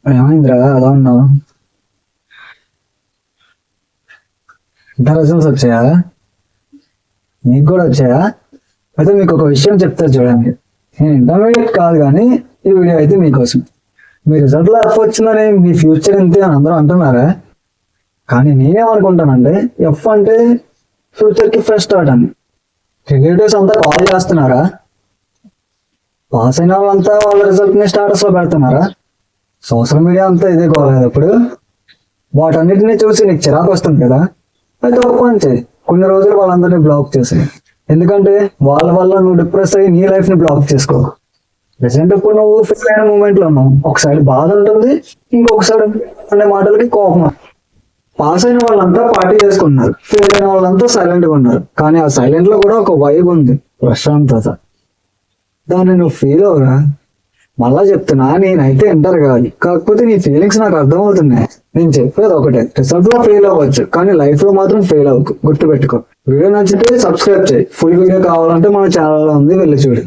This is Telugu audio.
ఏమైందిరా అలా ఉన్నావు? ఇంత రిజల్ట్స్ వచ్చాయా? మీకు కూడా వచ్చాయా? అయితే మీకు ఒక విషయం చెప్తా చూడండి. నేను ఇంటర్మీడియట్ కాదు కానీ ఈ వీడియో అయితే మీకోసం. మీ రిజల్ట్లో ఎఫ్ వచ్చిందని మీ ఫ్యూచర్ ఇంతే అని అందరూ అంటున్నారా? కానీ నేనేమనుకుంటానంటే ఎఫ్ అంటే ఫ్యూచర్కి ఫ్రెష్ స్టార్ట్ అని. రిలేటివ్స్ అంతా కాల్ చేస్తున్నారా? పాస్ అయిన వాళ్ళంతా వాళ్ళ రిజల్ట్ని స్టాటస్లో పెడుతున్నారా? సోషల్ మీడియా అంతా ఇదే కాలేదు ఇప్పుడు. వాటన్నిటిని చూసి నీకు చిరాకు వస్తుంది కదా, అయితే ఒక పని చేయి, కొన్ని రోజులు వాళ్ళందరినీ బ్లాక్ చేసి. ఎందుకంటే వాళ్ళ వల్ల నువ్వు డిప్రెస్ అయ్యి నీ లైఫ్ ని బ్లాక్ చేసుకో. ప్రెసెంట్ ఇప్పుడు నువ్వు ఫిక్స్ అయిన మూమెంట్ లో ఉన్నావు, ఒక సైడ్ బాధ ఉంటుంది, ఇంకొక సైడ్ అనే మాటలకి కోపం. పాస్ అయిన వాళ్ళంతా పార్టీ చేసుకున్నారు, ఫెయిల్ అయిన వాళ్ళంతా సైలెంట్ గా ఉన్నారు. కానీ ఆ సైలెంట్ లో కూడా ఒక వైబ్ ఉంది, ప్రశాంతత. దాన్ని నువ్వు ఫీల్ అవరా? మళ్ళా చెప్తున్నా, నేనైతే ఎంటర్ కావాలి, కాకపోతే నీ ఫీలింగ్స్ నాకు అర్థమవుతున్నాయి. నేను చెప్పేది ఒకటే, రిజల్ట్ లో ఫెయిల్ అవ్వచ్చు కానీ లైఫ్ లో మాత్రం ఫెయిల్ అవ్వకు, గుర్తుపెట్టుకో. వీడియో నచ్చితే సబ్స్క్రైబ్ చేయి. ఫుల్ వీడియో కావాలంటే మన ఛానల్ లో ఉంది, వెళ్ళి చూడు.